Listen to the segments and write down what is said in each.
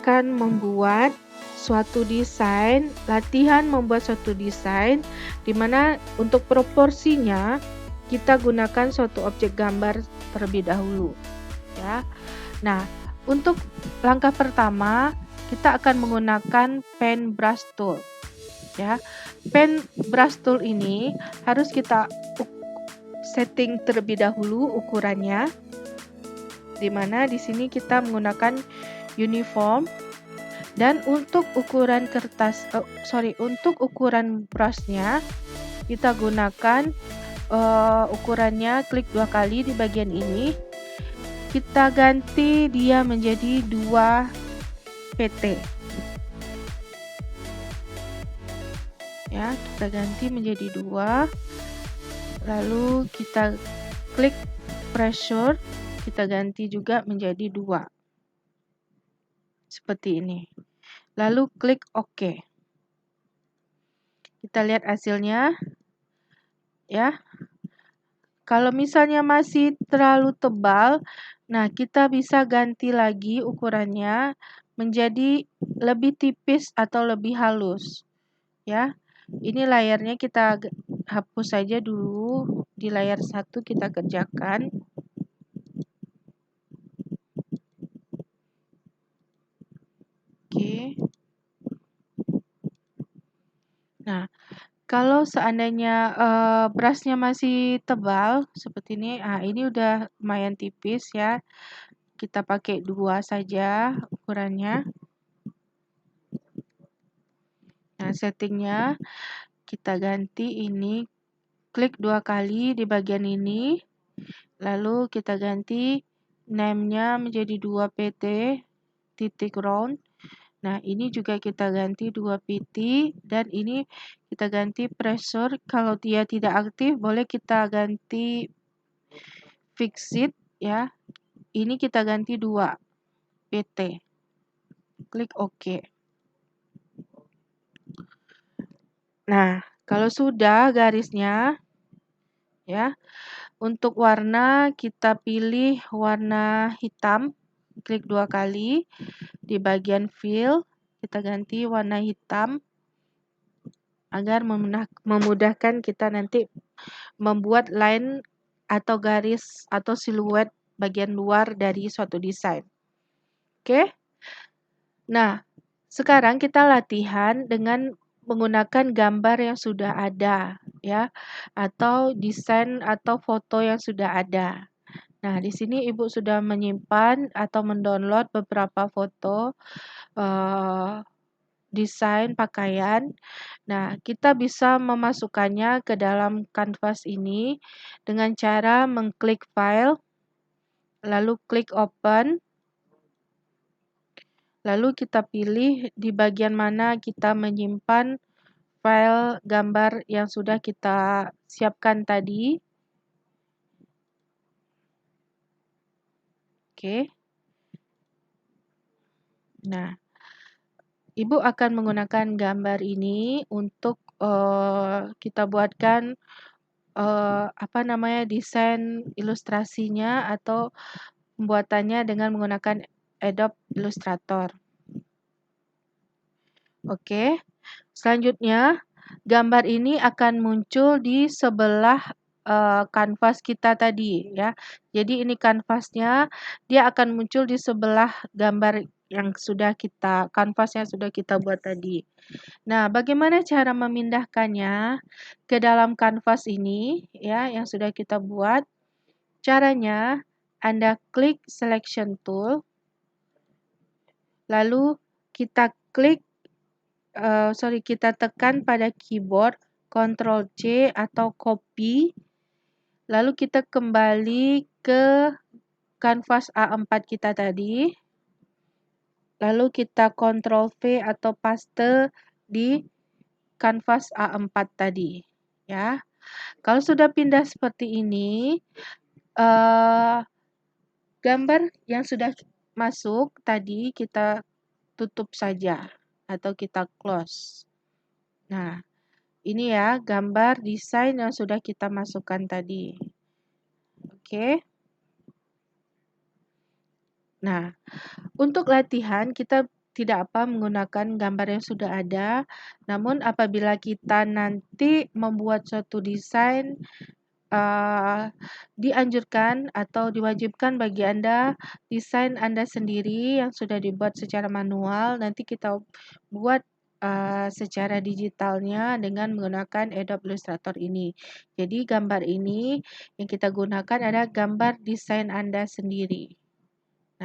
akan membuat suatu desain, latihan membuat suatu desain, di mana untuk proporsinya kita gunakan suatu objek gambar terlebih dahulu, ya. Nah, untuk langkah pertama kita akan menggunakan pen brush tool, ya. Pen brush tool ini harus kita setting terlebih dahulu ukurannya, di mana di sini kita menggunakan uniform, dan untuk ukuran untuk ukuran brushnya kita gunakan ukurannya klik 2 kali di bagian ini, kita ganti dia menjadi 2 PT, ya. Kita ganti menjadi 2, lalu kita klik pressure, kita ganti juga menjadi 2 seperti ini, lalu klik OK. Kita lihat hasilnya, ya. Kalau misalnya masih terlalu tebal, nah kita bisa ganti lagi ukurannya menjadi lebih tipis atau lebih halus, ya. Ini layarnya kita hapus saja dulu, di layar 1 kita kerjakan. Oke. Nah, kalau seandainya brushnya masih tebal seperti ini udah lumayan tipis, ya. Kita pakai 2 saja ukurannya. Nah, settingnya kita ganti ini, klik 2 kali di bagian ini, lalu kita ganti name-nya menjadi 2 PT titik round. Nah, ini juga kita ganti 2 PT, dan ini kita ganti pressure. Kalau dia tidak aktif, boleh kita ganti fixed, ya. Ini kita ganti 2 PT. Klik OK. Nah, kalau sudah garisnya, ya, untuk warna kita pilih warna hitam, klik 2 kali di bagian fill, kita ganti warna hitam agar memudahkan kita nanti membuat line atau garis atau siluet bagian luar dari suatu desain. Oke? Nah, sekarang kita latihan dengan menggunakan gambar yang sudah ada, ya, atau desain atau foto yang sudah ada. Nah, di sini Ibu sudah menyimpan atau mendownload beberapa foto desain pakaian. Nah, kita bisa memasukkannya ke dalam kanvas ini dengan cara mengklik file, lalu klik open, lalu kita pilih di bagian mana kita menyimpan file gambar yang sudah kita siapkan tadi. Oke. Nah, Ibu akan menggunakan gambar ini untuk kita buatkan desain ilustrasinya atau pembuatannya dengan menggunakan Adobe Illustrator. Oke. Selanjutnya, gambar ini akan muncul di sebelah kanvas kita tadi, ya. Jadi ini kanvasnya, dia akan muncul di sebelah gambar yang kanvas yang sudah kita buat tadi. Nah, bagaimana cara memindahkannya ke dalam kanvas ini, ya, yang sudah kita buat? Caranya, Anda klik selection tool, lalu kita kita tekan pada keyboard Ctrl C atau copy, lalu kita kembali ke kanvas A4 kita tadi, lalu kita Ctrl V atau paste di kanvas A4 tadi, ya. Kalau sudah pindah seperti ini, gambar yang sudah masuk tadi kita tutup saja atau kita close. Nah, ini ya gambar desain yang sudah kita masukkan tadi. Oke. Nah, untuk latihan kita tidak apa menggunakan gambar yang sudah ada. Namun apabila kita nanti membuat suatu desain, dianjurkan atau diwajibkan bagi Anda desain Anda sendiri yang sudah dibuat secara manual, nanti kita buat secara digitalnya dengan menggunakan Adobe Illustrator ini. Jadi gambar ini yang kita gunakan adalah gambar desain Anda sendiri.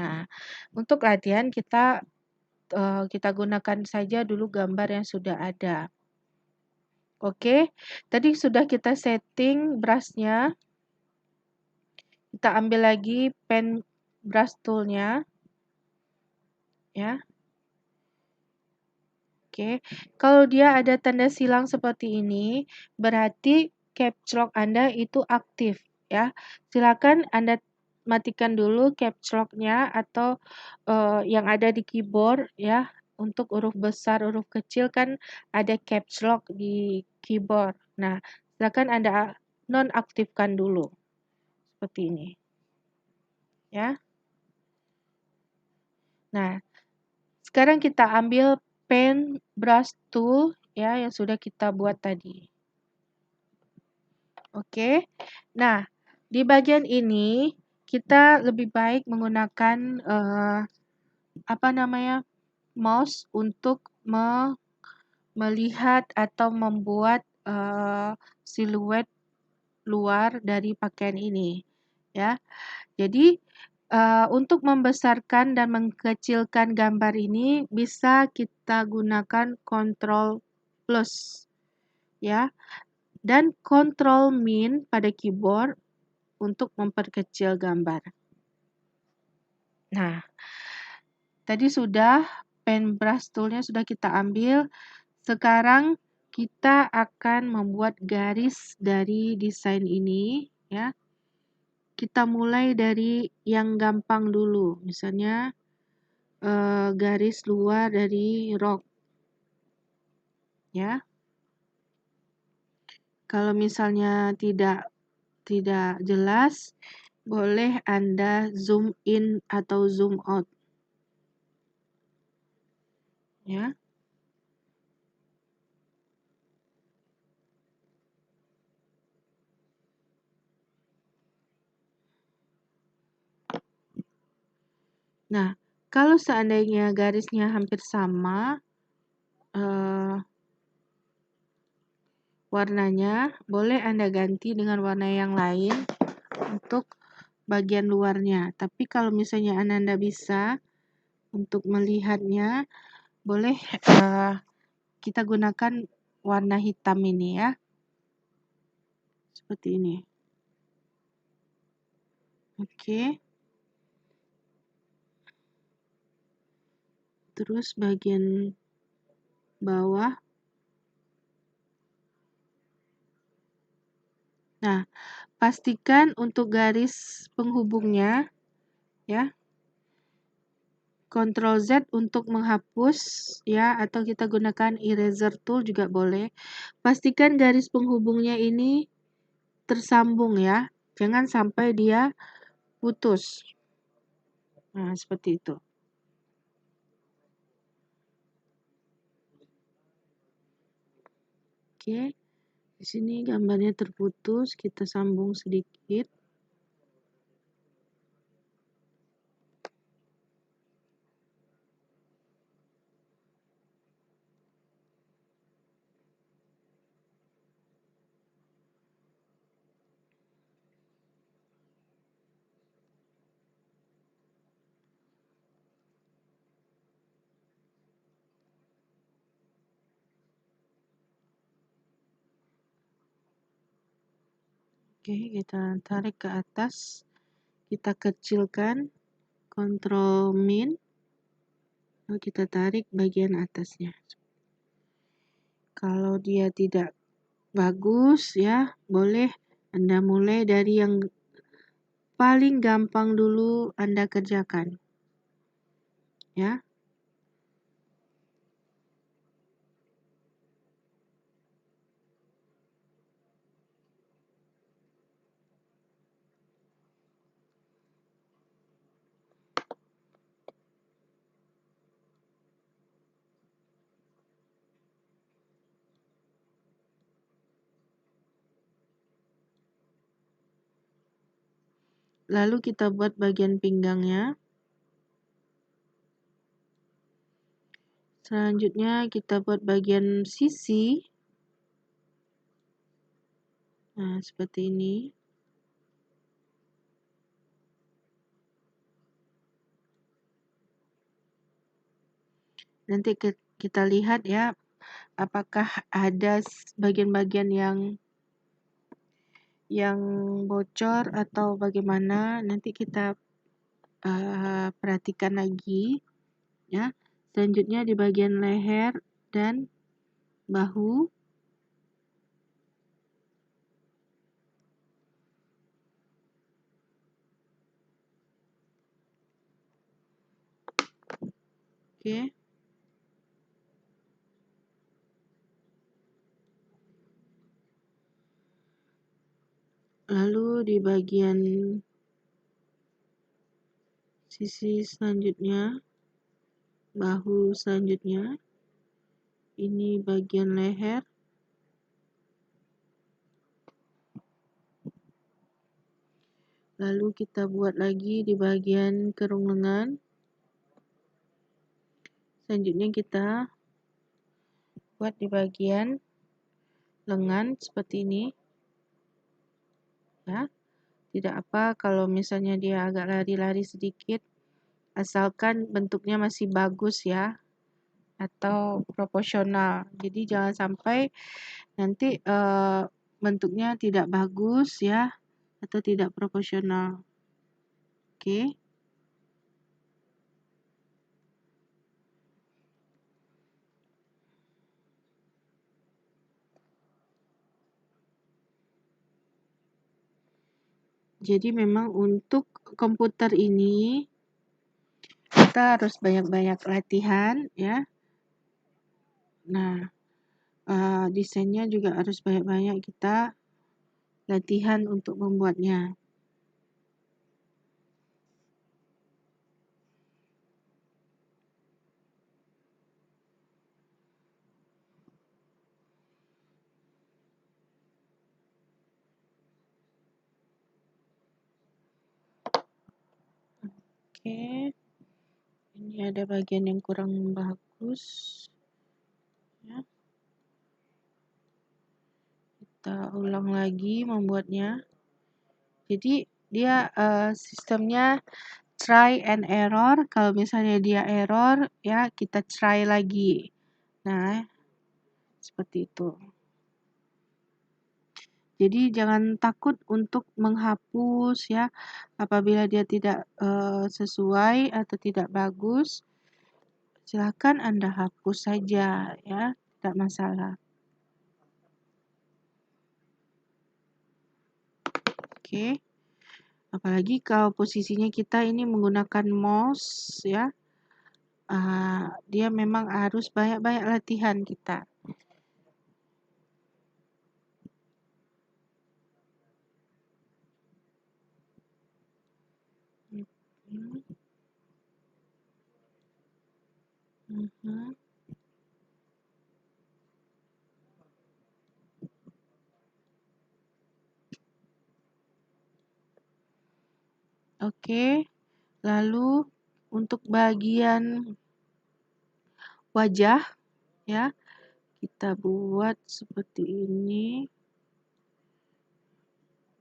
Nah, untuk latihan kita gunakan saja dulu gambar yang sudah ada. Oke, tadi sudah kita setting brush-nya. Kita ambil lagi pen brush tool-nya. Ya. Oke, kalau dia ada tanda silang seperti ini, berarti caps lock Anda itu aktif. Ya, silakan Anda matikan dulu caps lock-nya atau yang ada di keyboard ya. Untuk huruf besar, huruf kecil kan ada caps lock di keyboard. Nah, silakan Anda nonaktifkan dulu. Seperti ini. Ya. Nah, sekarang kita ambil pen brush tool ya yang sudah kita buat tadi. Oke. Nah, di bagian ini kita lebih baik menggunakan mouse untuk melihat atau membuat siluet luar dari pakaian ini ya. Jadi untuk membesarkan dan mengkecilkan gambar ini bisa kita gunakan Ctrl plus ya dan Ctrl min pada keyboard untuk memperkecil gambar. Nah, tadi sudah pen brush tool-nya sudah kita ambil. Sekarang kita akan membuat garis dari desain ini ya. Kita mulai dari yang gampang dulu, misalnya garis luar dari rok ya. Kalau misalnya tidak jelas, boleh Anda zoom in atau zoom out ya. Nah, kalau seandainya garisnya hampir sama warnanya, boleh Anda ganti dengan warna yang lain untuk bagian luarnya. Tapi kalau misalnya Anda bisa untuk melihatnya, boleh kita gunakan warna hitam ini ya. Seperti ini. Oke. Terus bagian bawah. Nah, pastikan untuk garis penghubungnya ya. Ctrl Z untuk menghapus ya, atau kita gunakan eraser tool juga boleh. Pastikan garis penghubungnya ini tersambung ya. Jangan sampai dia putus. Nah, seperti itu. Oke. Di sini gambarnya terputus, kita sambung sedikit. Oke, kita tarik ke atas, kita kecilkan, Ctrl min, lalu kita tarik bagian atasnya. Kalau dia tidak bagus ya, boleh Anda mulai dari yang paling gampang dulu Anda kerjakan. Ya. Lalu kita buat bagian pinggangnya. Selanjutnya kita buat bagian sisi. Nah, seperti ini. Nanti kita lihat ya, apakah ada bagian-bagian yang bocor atau bagaimana. Nanti kita perhatikan lagi ya. Selanjutnya di bagian leher dan bahu. Oke. Lalu di bagian sisi selanjutnya, bahu selanjutnya, ini bagian leher. Lalu kita buat lagi di bagian kerung lengan. Selanjutnya kita buat di bagian lengan seperti ini. Ya. Tidak apa kalau misalnya dia agak lari-lari sedikit, asalkan bentuknya masih bagus ya, atau proporsional. Jadi jangan sampai nanti bentuknya tidak bagus ya, atau tidak proporsional. Oke. Jadi memang untuk komputer ini kita harus banyak-banyak latihan ya. Nah, desainnya juga harus banyak-banyak kita latihan untuk membuatnya. Oke. Ini ada bagian yang kurang bagus. Ya. Kita ulang lagi membuatnya. Jadi dia sistemnya try and error. Kalau misalnya dia error, ya kita try lagi. Nah, seperti itu. Jadi jangan takut untuk menghapus ya, apabila dia tidak sesuai atau tidak bagus, silakan Anda hapus saja ya, tidak masalah. Oke. Apalagi kalau posisinya kita ini menggunakan mouse ya, dia memang harus banyak-banyak latihan kita. Oke, lalu untuk bagian wajah ya, kita buat seperti ini.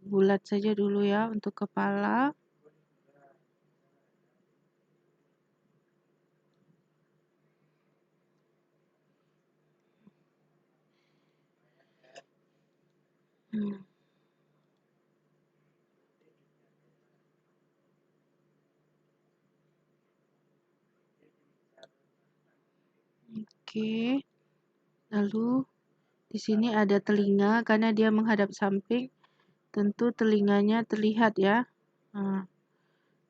Bulat saja dulu ya untuk kepala. Oke, lalu di sini ada telinga karena dia menghadap samping, tentu telinganya terlihat ya.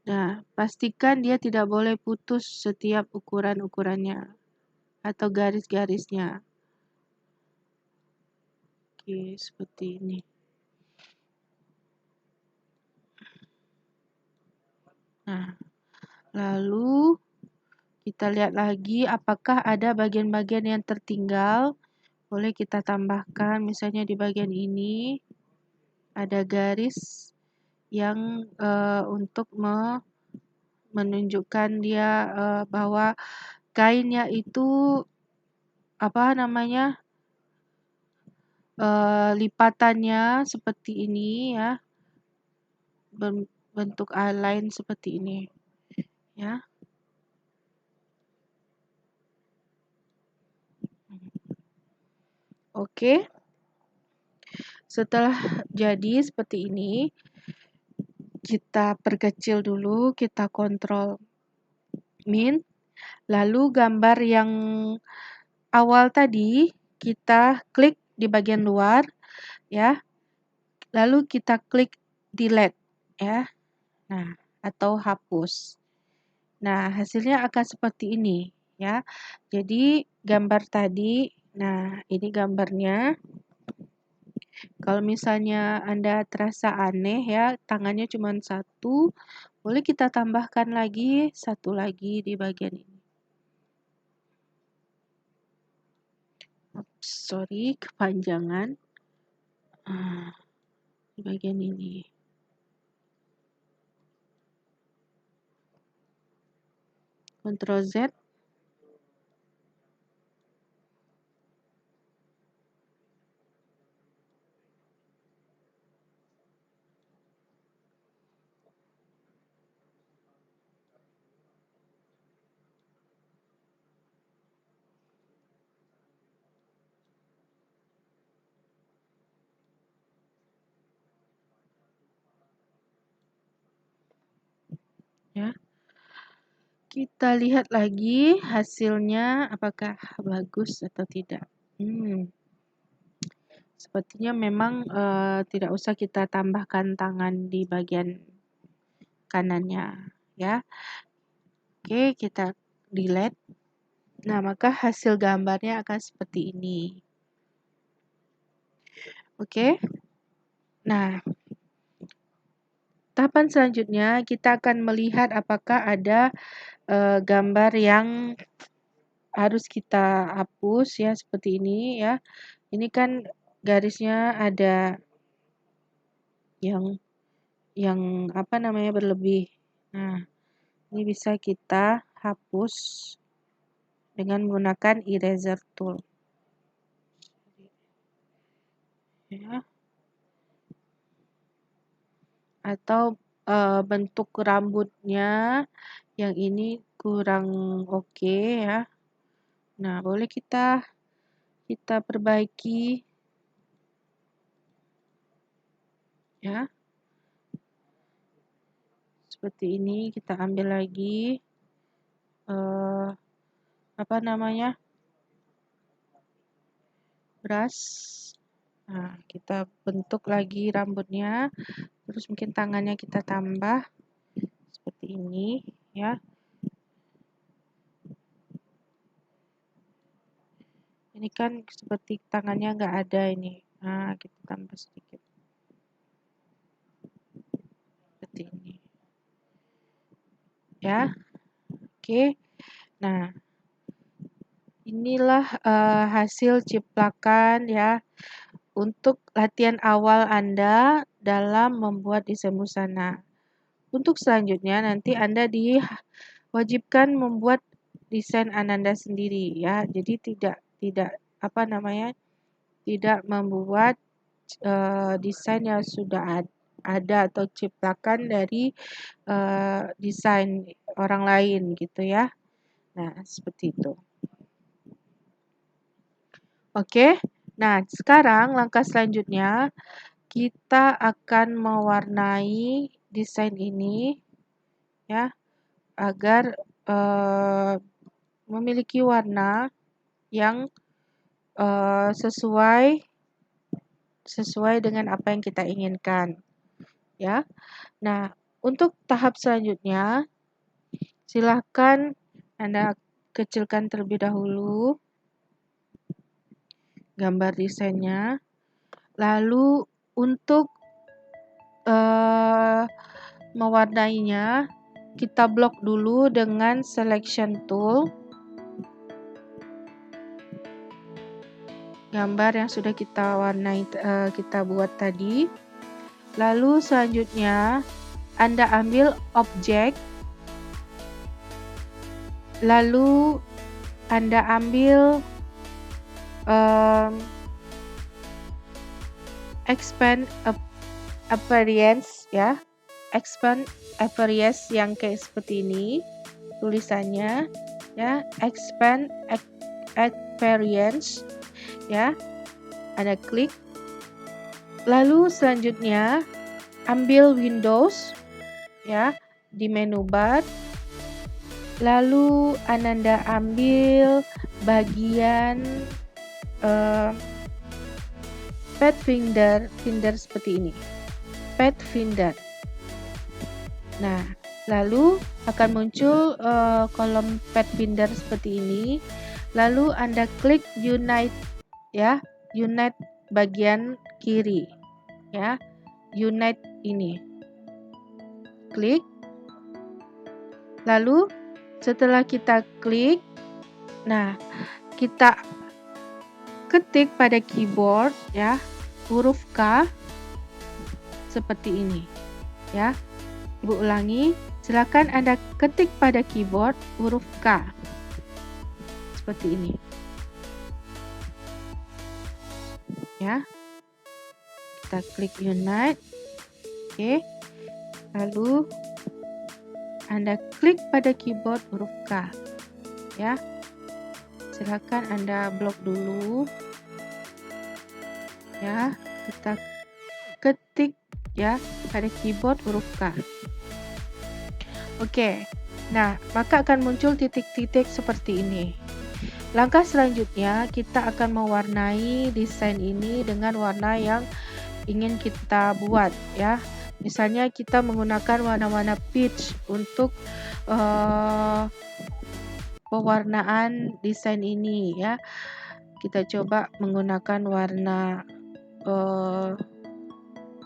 Nah, pastikan dia tidak boleh putus setiap ukuran-ukurannya atau garis-garisnya. Oke, seperti ini. Nah, lalu kita lihat lagi apakah ada bagian-bagian yang tertinggal. Boleh kita tambahkan misalnya di bagian ini ada garis yang untuk menunjukkan dia bahwa kainnya itu lipatannya seperti ini ya, bentuk A-line seperti ini ya. Oke. Setelah jadi seperti ini, kita perkecil dulu, kita kontrol min, lalu gambar yang awal tadi kita klik di bagian luar ya. Lalu kita klik delete ya. Nah, atau hapus. Nah, hasilnya akan seperti ini ya. Jadi gambar tadi, nah ini gambarnya. Kalau misalnya Anda terasa aneh ya, tangannya cuma satu, boleh kita tambahkan lagi satu lagi di bagian ini. Oops, sorry, kepanjangan. Di bagian ini. Ctrl Z. Ya. Kita lihat lagi hasilnya apakah bagus atau tidak. Sepertinya memang tidak usah kita tambahkan tangan di bagian kanannya ya. Oke, kita delete. Nah, maka hasil gambarnya akan seperti ini. Oke. Nah, tahapan selanjutnya kita akan melihat apakah ada gambar yang harus kita hapus ya, seperti ini ya. Ini kan garisnya ada yang berlebih. Nah, ini bisa kita hapus dengan menggunakan eraser tool. Ya. Atau bentuk rambutnya yang ini kurang oke ya. Nah, boleh kita perbaiki ya. Seperti ini, kita ambil lagi brush. Nah, kita bentuk lagi rambutnya. Terus mungkin tangannya kita tambah seperti ini ya. Ini kan seperti tangannya nggak ada ini. Nah, kita tambah sedikit. Seperti ini. Ya. Oke. Nah, inilah hasil ciplakan ya untuk latihan awal Anda dalam membuat desain busana. Untuk selanjutnya nanti Anda diwajibkan membuat desain Ananda sendiri ya. Jadi tidak membuat desain yang sudah ada atau ciplakan dari desain orang lain gitu ya. Nah, seperti itu. Oke. Nah, sekarang langkah selanjutnya kita akan mewarnai desain ini ya agar memiliki warna yang sesuai dengan apa yang kita inginkan ya. Nah, untuk tahap selanjutnya silahkan Anda kecilkan terlebih dahulu gambar desainnya. Lalu untuk mewarnainya kita blok dulu dengan selection tool. Gambar yang sudah kita warnai kita buat tadi. Lalu selanjutnya Anda ambil objek, lalu Anda ambil expand appearance ya, expand appearance yang kayak seperti ini tulisannya ya, expand appearance ya. Anda klik. Lalu selanjutnya ambil Windows ya di menu bar. Lalu Anda ambil bagian Pathfinder seperti ini. Pathfinder. Nah, lalu akan muncul kolom Pathfinder seperti ini. Lalu Anda klik Unite ya, Unite bagian kiri ya, Unite ini. Klik. Lalu setelah kita klik, nah kita ketik pada keyboard ya, huruf K seperti ini ya. Ibu ulangi, silakan Anda ketik pada keyboard huruf K seperti ini ya. Kita klik Unite. Oke. Lalu Anda klik pada keyboard huruf K ya. Silakan Anda blok dulu ya. Kita ketik ya pada keyboard huruf K. Oke. Nah, maka akan muncul titik-titik seperti ini. Langkah selanjutnya kita akan mewarnai desain ini dengan warna yang ingin kita buat ya. Misalnya kita menggunakan warna-warna peach untuk pewarnaan desain ini ya. Kita coba menggunakan warna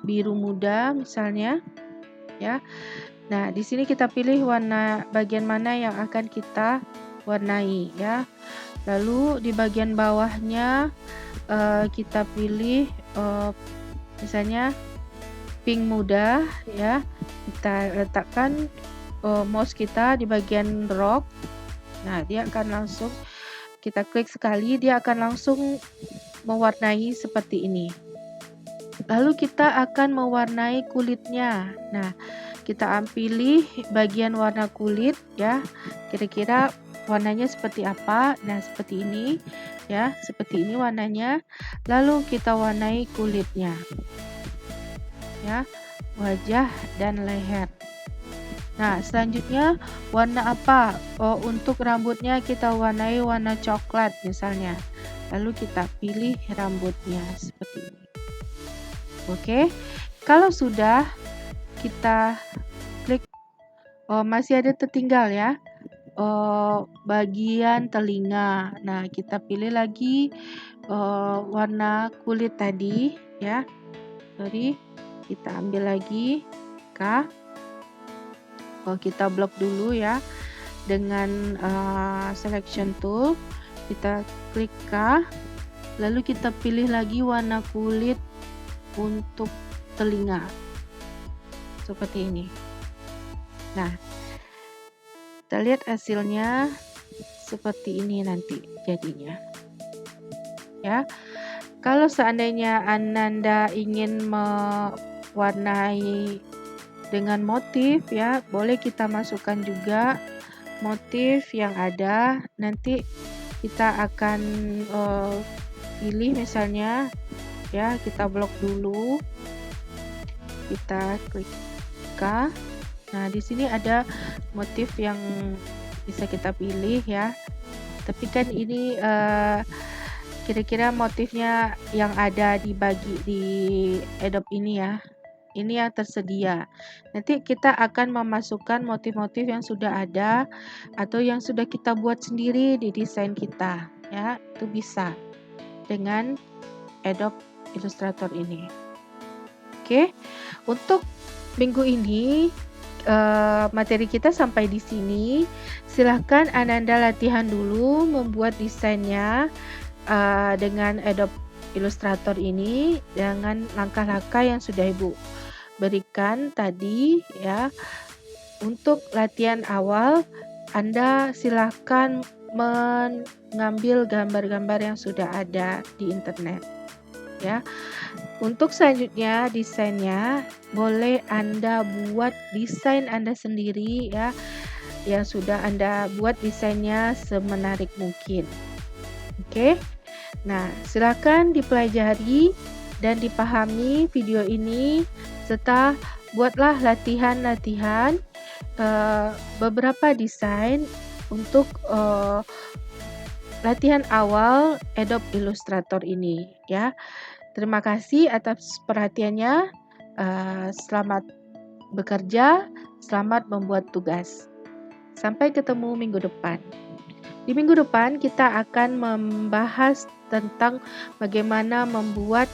biru muda misalnya ya. Nah, di sini kita pilih warna bagian mana yang akan kita warnai ya. Lalu di bagian bawahnya kita pilih misalnya pink muda ya. Kita letakkan mouse kita di bagian rock. Nah, dia akan langsung kita klik sekali, dia akan langsung mewarnai seperti ini. Lalu kita akan mewarnai kulitnya. Nah, kita pilih bagian warna kulit ya. Kira-kira warnanya seperti apa? Nah, seperti ini ya, seperti ini warnanya. Lalu kita warnai kulitnya. Ya, wajah dan leher. Nah, selanjutnya warna apa? Untuk rambutnya kita warnai warna coklat misalnya. Lalu kita pilih rambutnya seperti ini. Oke. Kalau sudah, kita klik masih ada tertinggal ya bagian telinga. Nah, kita pilih lagi warna kulit tadi ya. Sorry, kita ambil lagi K. Kita blok dulu ya dengan selection tool. Kita klik K, lalu kita pilih lagi warna kulit untuk telinga seperti ini. Nah, kita lihat hasilnya seperti ini nanti jadinya ya. Kalau seandainya Ananda ingin mewarnai dengan motif ya, boleh kita masukkan juga motif yang ada. Nanti kita akan pilih misalnya ya, kita blok dulu, kita klik K. Nah, di sini ada motif yang bisa kita pilih ya. Tapi kan ini kira-kira motifnya yang ada di Adobe ini ya. Ini yang tersedia. Nanti kita akan memasukkan motif-motif yang sudah ada atau yang sudah kita buat sendiri di desain kita ya. Itu bisa dengan Adobe Illustrator ini. Oke. Untuk minggu ini materi kita sampai di sini. Silahkan Ananda latihan dulu membuat desainnya dengan Adobe Illustrator ini dengan langkah-langkah yang sudah Ibu berikan tadi ya. Untuk latihan awal, Anda silakan mengambil gambar-gambar yang sudah ada di internet ya. Untuk selanjutnya desainnya boleh Anda buat desain Anda sendiri ya, yang sudah Anda buat desainnya semenarik mungkin. Oke. Nah, silakan dipelajari dan dipahami video ini serta buatlah latihan-latihan beberapa desain untuk latihan awal Adobe Illustrator ini ya. Terima kasih atas perhatiannya. Selamat bekerja, selamat membuat tugas. Sampai ketemu minggu depan. Di minggu depan kita akan membahas tentang bagaimana membuat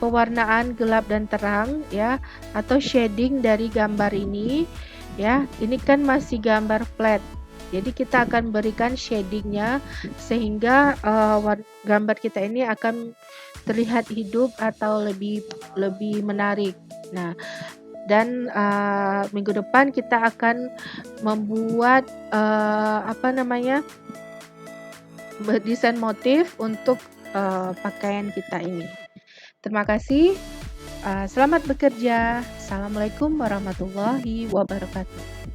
pewarnaan gelap dan terang ya, atau shading dari gambar ini ya. Ini kan masih gambar flat, jadi kita akan berikan shadingnya sehingga gambar kita ini akan terlihat hidup atau lebih menarik. Nah, dan minggu depan kita akan membuat desain motif untuk pakaian kita ini. Terima kasih. Selamat bekerja. Assalamualaikum warahmatullahi wabarakatuh.